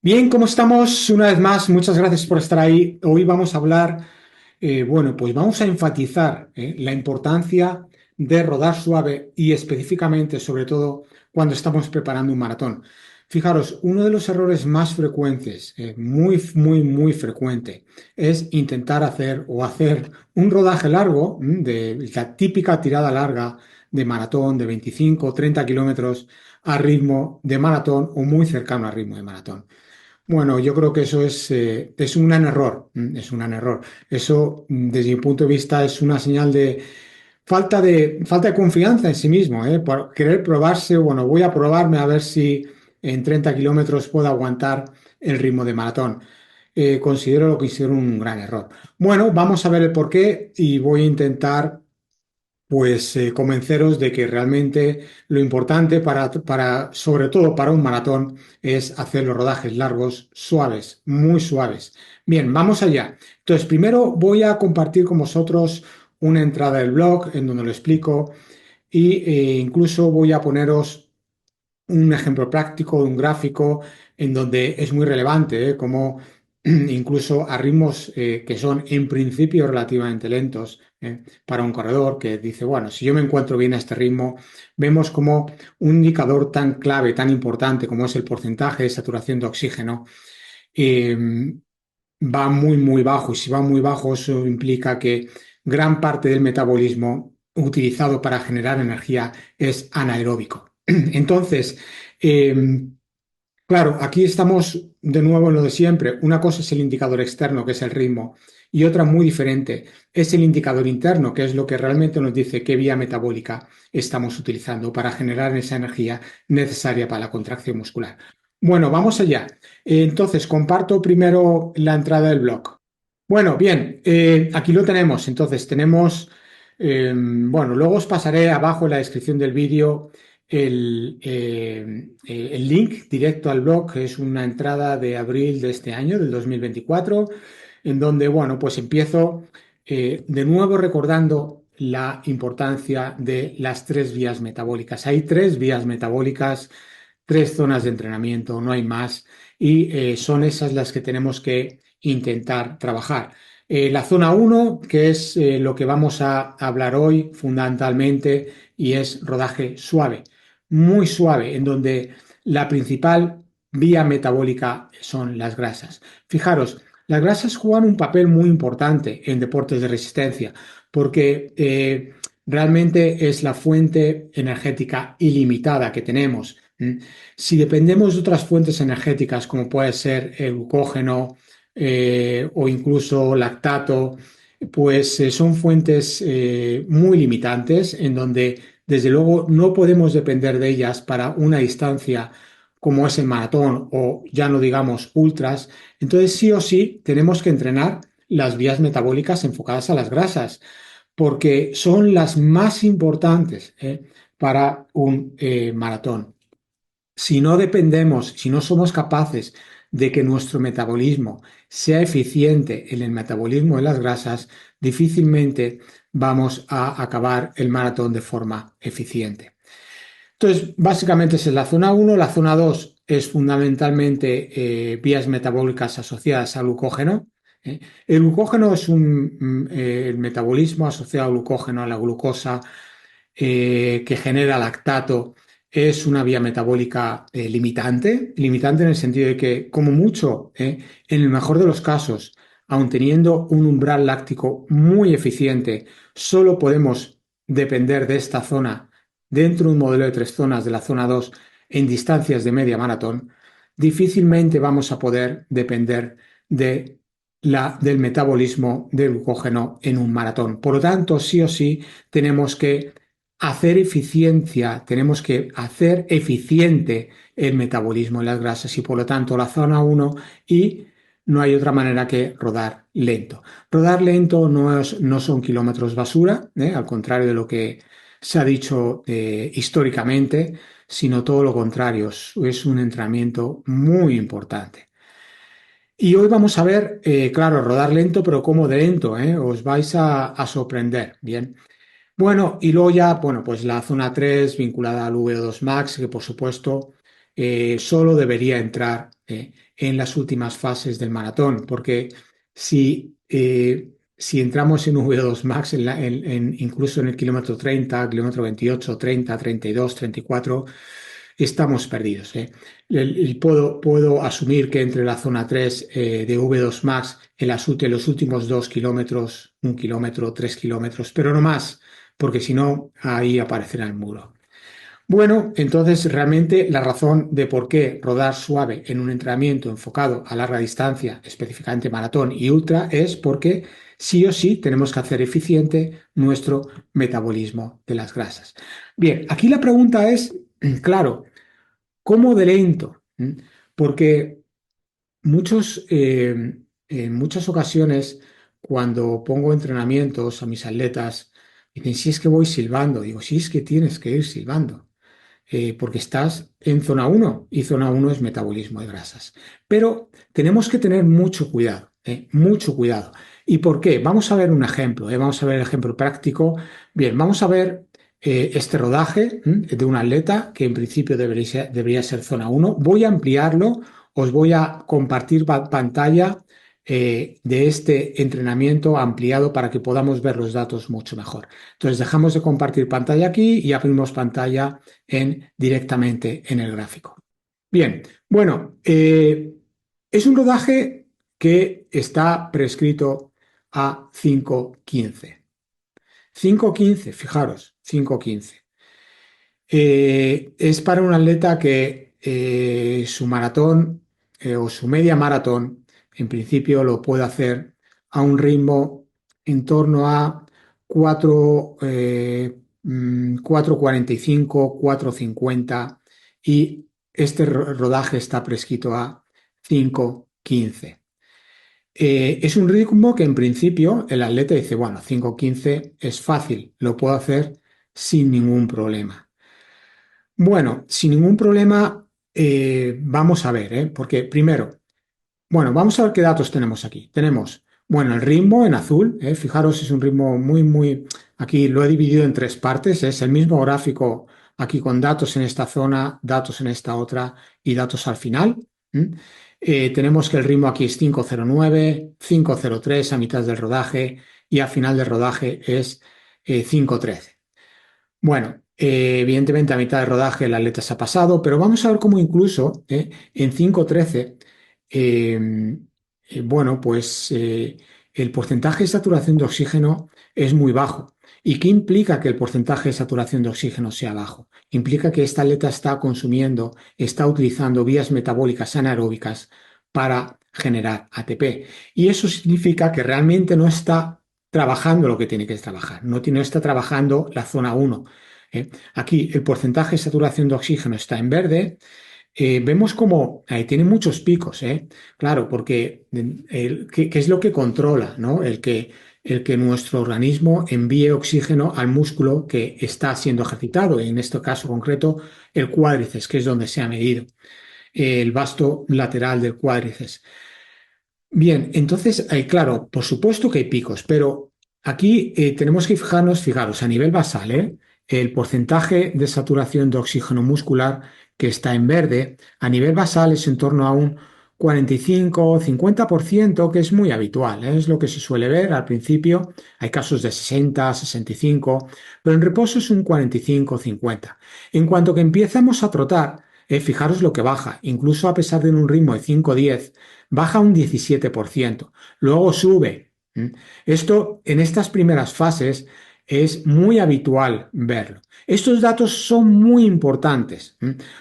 Bien, ¿cómo estamos? Una vez más, muchas gracias por estar ahí. Hoy vamos a hablar, pues vamos a enfatizar la importancia de rodar suave y específicamente, sobre todo, cuando estamos preparando un maratón. Fijaros, uno de los errores más frecuentes, muy frecuente, es intentar hacer un rodaje largo, de la típica tirada larga de maratón de 25 o 30 kilómetros a ritmo de maratón o muy cercano al ritmo de maratón. Bueno, yo creo que eso es un gran error, es un gran error. Eso, desde mi punto de vista, es una señal de falta de confianza en sí mismo, ¿eh? Por querer probarse, bueno, voy a probarme a ver si en 30 kilómetros puedo aguantar el ritmo de maratón. Considero lo que hicieron un gran error. Bueno, vamos a ver el porqué y voy a intentar pues convenceros de que realmente lo importante sobre todo para un maratón, es hacer los rodajes largos suaves, muy suaves. Bien, vamos allá. Entonces, primero voy a compartir con vosotros una entrada del blog en donde lo explico y incluso voy a poneros un ejemplo práctico de un gráfico en donde es muy relevante, cómo incluso a ritmos que son en principio relativamente lentos para un corredor que dice, bueno, si yo me encuentro bien a este ritmo, vemos como un indicador tan clave, tan importante como es el porcentaje de saturación de oxígeno, eh, va muy bajo, y si va muy bajo eso implica que gran parte del metabolismo utilizado para generar energía es anaeróbico. Entonces, eh, claro, aquí estamos de nuevo en lo de siempre. Una cosa es el indicador externo, que es el ritmo, y otra muy diferente es el indicador interno, que es lo que realmente nos dice qué vía metabólica estamos utilizando para generar esa energía necesaria para la contracción muscular. Bueno, vamos allá. Entonces, comparto primero la entrada del blog. Bueno, bien, aquí lo tenemos. Entonces, bueno, luego os pasaré abajo en la descripción del vídeo el link directo al blog, que es una entrada de abril de este año, del 2024, en donde, bueno, pues empiezo de nuevo recordando la importancia de las tres vías metabólicas. Hay tres vías metabólicas, tres zonas de entrenamiento, no hay más, y son esas las que tenemos que intentar trabajar. La zona uno, que es lo que vamos a hablar hoy fundamentalmente, y es rodaje suave, muy suave, en donde la principal vía metabólica son las grasas. Fijaros, las grasas juegan un papel muy importante en deportes de resistencia porque realmente es la fuente energética ilimitada que tenemos. Si dependemos de otras fuentes energéticas, como puede ser el glucógeno o incluso lactato, pues son fuentes muy limitantes en donde desde luego no podemos depender de ellas para una distancia como es el maratón o ya no digamos ultras. Entonces sí o sí tenemos que entrenar las vías metabólicas enfocadas a las grasas porque son las más importantes para un maratón. Si no dependemos, si no somos capaces de que nuestro metabolismo sea eficiente en el metabolismo de las grasas, difícilmente vamos a acabar el maratón de forma eficiente. Entonces, básicamente esa es la zona uno. La zona 2 es fundamentalmente vías metabólicas asociadas al glucógeno. El glucógeno es el metabolismo asociado al glucógeno, a la glucosa, que genera lactato, es una vía metabólica limitante en el sentido de que, como mucho, en el mejor de los casos, aun teniendo un umbral láctico muy eficiente, solo podemos depender de esta zona dentro de un modelo de tres zonas de la zona 2 en distancias de media maratón. Difícilmente vamos a poder depender de del metabolismo del glucógeno en un maratón. Por lo tanto, sí o sí, tenemos que tenemos que hacer eficiente el metabolismo de las grasas y por lo tanto la zona uno, y no hay otra manera que rodar lento. Rodar lento no son kilómetros basura, al contrario de lo que se ha dicho históricamente, sino todo lo contrario, es un entrenamiento muy importante. Y hoy vamos a ver, claro, rodar lento, pero cómo de lento, os vais a sorprender. Bien. Bueno, y luego ya, bueno, pues la zona 3 vinculada al VO2 Max, que por supuesto solo debería entrar en las últimas fases del maratón, porque si entramos en V2 Max, incluso en el kilómetro 30, kilómetro 28, 30, 32, 34, estamos perdidos. Puedo asumir que entre la zona 3 de V2 Max en los últimos 2 kilómetros, 1 kilómetro, 3 kilómetros, pero no más, porque si no, ahí aparecerá el muro. Bueno, entonces realmente la razón de por qué rodar suave en un entrenamiento enfocado a larga distancia, específicamente maratón y ultra, es porque sí o sí tenemos que hacer eficiente nuestro metabolismo de las grasas. Bien, aquí la pregunta es, claro, ¿cómo de lento? Porque en muchas ocasiones, cuando pongo entrenamientos a mis atletas, dicen, si es que voy silbando, digo, si es que tienes que ir silbando porque estás en zona uno y zona uno es metabolismo de grasas. Pero tenemos que tener mucho cuidado, mucho cuidado. ¿Y por qué? Vamos a ver un ejemplo, vamos a ver el ejemplo práctico. Bien, vamos a ver este rodaje de un atleta que en principio debería ser zona uno. Voy a ampliarlo, os voy a compartir pantalla de este entrenamiento ampliado para que podamos ver los datos mucho mejor. Entonces dejamos de compartir pantalla aquí y abrimos pantalla directamente en el gráfico. Bien, bueno, es un rodaje que está prescrito a 5:15. 5:15, fijaros, 5:15. Es para un atleta que su maratón o su media maratón, en principio lo puede hacer a un ritmo en torno a 4:45, 4:50 y este rodaje está prescrito a 5:15. Es un ritmo que en principio el atleta dice, bueno, 5:15 es fácil, lo puedo hacer sin ningún problema. Bueno, sin ningún problema, vamos a ver, porque primero, bueno, vamos a ver qué datos tenemos aquí. Tenemos, bueno, el ritmo en azul, fijaros, es un ritmo aquí lo he dividido en tres partes, es el mismo gráfico aquí con datos en esta zona, datos en esta otra y datos al final. Tenemos que el ritmo aquí es 5:09, 5:03 a mitad del rodaje y al final del rodaje es 5:13. Bueno, evidentemente a mitad de rodaje el atleta se ha pasado, pero vamos a ver cómo incluso en 5:13, eh, bueno, pues el porcentaje de saturación de oxígeno es muy bajo. ¿Y qué implica que el porcentaje de saturación de oxígeno sea bajo? Implica que esta atleta está consumiendo, está utilizando vías metabólicas anaeróbicas para generar ATP. Y eso significa que realmente no está trabajando lo que tiene que trabajar, no está trabajando la zona uno. Aquí el porcentaje de saturación de oxígeno está en verde. Vemos como tiene muchos picos, claro, porque ¿qué es lo que controla, ¿no? El que nuestro organismo envíe oxígeno al músculo que está siendo ejercitado, en este caso concreto el cuádriceps, que es donde se ha medido, el vasto lateral del cuádriceps. Bien, entonces, claro, por supuesto que hay picos, pero aquí tenemos que fijaros, a nivel basal, el porcentaje de saturación de oxígeno muscular que está en verde, a nivel basal es en torno a un 45 o 50%, que es muy habitual, es lo que se suele ver al principio. Hay casos de 60, 65, pero en reposo es un 45 o 50. En cuanto que empezamos a trotar, fijaros lo que baja, incluso a pesar de un ritmo de 5-10 baja un 17%, luego sube. Esto en estas primeras fases es muy habitual verlo. Estos datos son muy importantes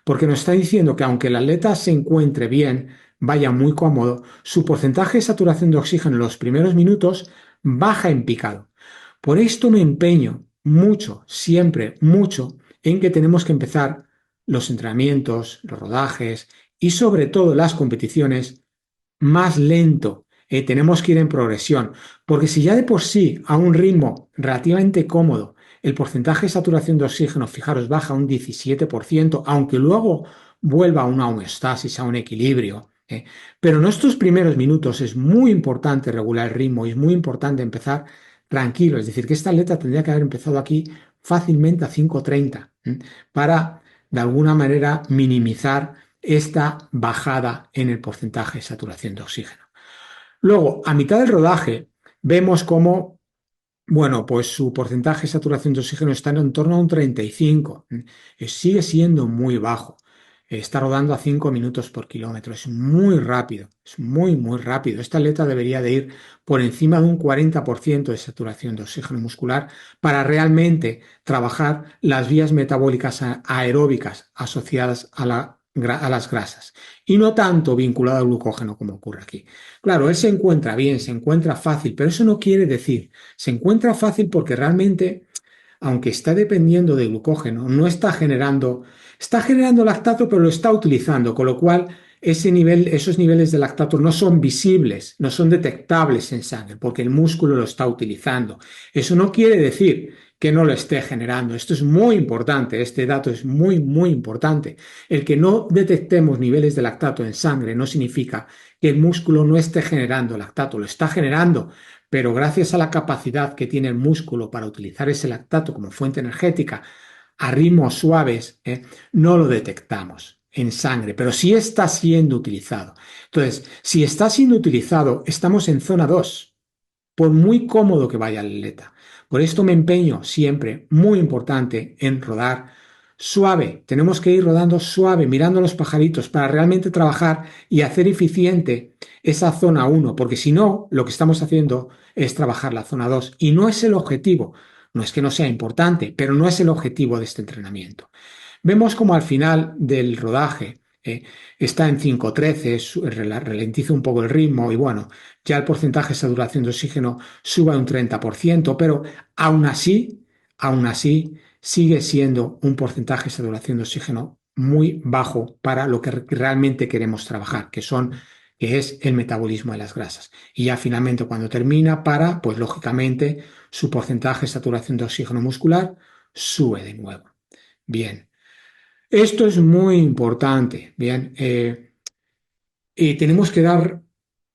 porque nos está diciendo que aunque el atleta se encuentre bien, vaya muy cómodo, su porcentaje de saturación de oxígeno en los primeros minutos baja en picado. Por esto me empeño mucho, siempre mucho, en que tenemos que empezar los entrenamientos, los rodajes y sobre todo las competiciones más lento. Tenemos que ir en progresión, porque si ya de por sí a un ritmo relativamente cómodo el porcentaje de saturación de oxígeno, fijaros, baja un 17%, aunque luego vuelva a una homeostasis, a un equilibrio. Pero en estos primeros minutos es muy importante regular el ritmo y es muy importante empezar tranquilo. Es decir, que esta atleta tendría que haber empezado aquí fácilmente a 5:30 para, de alguna manera, minimizar esta bajada en el porcentaje de saturación de oxígeno. Luego, a mitad del rodaje, vemos cómo, bueno, pues su porcentaje de saturación de oxígeno está en torno a un 35. Sigue siendo muy bajo. Está rodando a 5 minutos por kilómetro. Es muy rápido. Es muy, muy rápido. Esta atleta debería de ir por encima de un 40% de saturación de oxígeno muscular para realmente trabajar las vías metabólicas aeróbicas asociadas a las grasas y no tanto vinculado al glucógeno como ocurre aquí. Claro, él se encuentra bien, se encuentra fácil, pero eso no quiere decir se encuentra fácil porque realmente, aunque está dependiendo de glucógeno, no está generando lactato, pero lo está utilizando, con lo cual esos niveles de lactato no son visibles, no son detectables en sangre, porque el músculo lo está utilizando. Eso no quiere decir que no lo esté generando. Esto es muy importante, este dato es muy, muy importante. El que no detectemos niveles de lactato en sangre no significa que el músculo no esté generando lactato, lo está generando, pero gracias a la capacidad que tiene el músculo para utilizar ese lactato como fuente energética a ritmos suaves, no lo detectamos en sangre, pero sí está siendo utilizado. Entonces, si está siendo utilizado, estamos en zona 2, por muy cómodo que vaya el atleta. Por esto me empeño siempre, muy importante, en rodar suave. Tenemos que ir rodando suave, mirando a los pajaritos para realmente trabajar y hacer eficiente esa zona 1, porque si no, lo que estamos haciendo es trabajar la zona 2 y no es el objetivo. No es que no sea importante, pero no es el objetivo de este entrenamiento. Vemos como al final del rodaje está en 5:13, ralentiza un poco el ritmo y bueno, ya el porcentaje de saturación de oxígeno sube a un 30%, pero aún así sigue siendo un porcentaje de saturación de oxígeno muy bajo para lo que realmente queremos trabajar, que es el metabolismo de las grasas. Y ya finalmente cuando termina pues lógicamente su porcentaje de saturación de oxígeno muscular sube de nuevo. Bien, esto es muy importante. Bien, y tenemos que dar,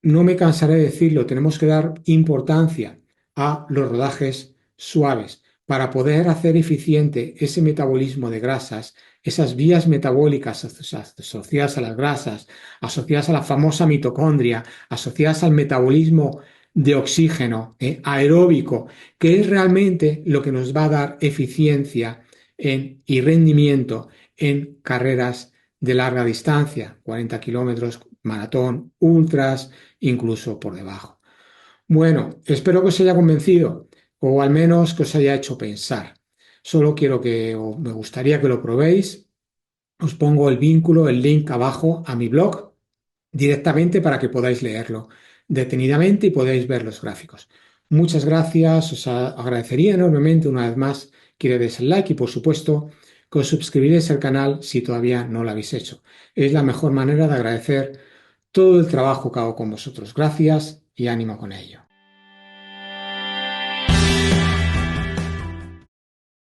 no me cansaré de decirlo, tenemos que dar importancia a los rodajes suaves para poder hacer eficiente ese metabolismo de grasas, esas vías metabólicas asociadas a las grasas, asociadas a la famosa mitocondria, asociadas al metabolismo de oxígeno aeróbico, que es realmente lo que nos va a dar eficiencia y rendimiento en carreras de larga distancia, 40 kilómetros, maratón, ultras, incluso por debajo. Bueno, espero que os haya convencido o al menos que os haya hecho pensar. Solo quiero o me gustaría que lo probéis. Os pongo el vínculo, el link abajo a mi blog directamente para que podáis leerlo detenidamente y podáis ver los gráficos. Muchas gracias, os agradecería enormemente una vez más que le deis el like y por supuesto que os suscribiréis al canal si todavía no lo habéis hecho. Es la mejor manera de agradecer todo el trabajo que hago con vosotros. Gracias y ánimo con ello.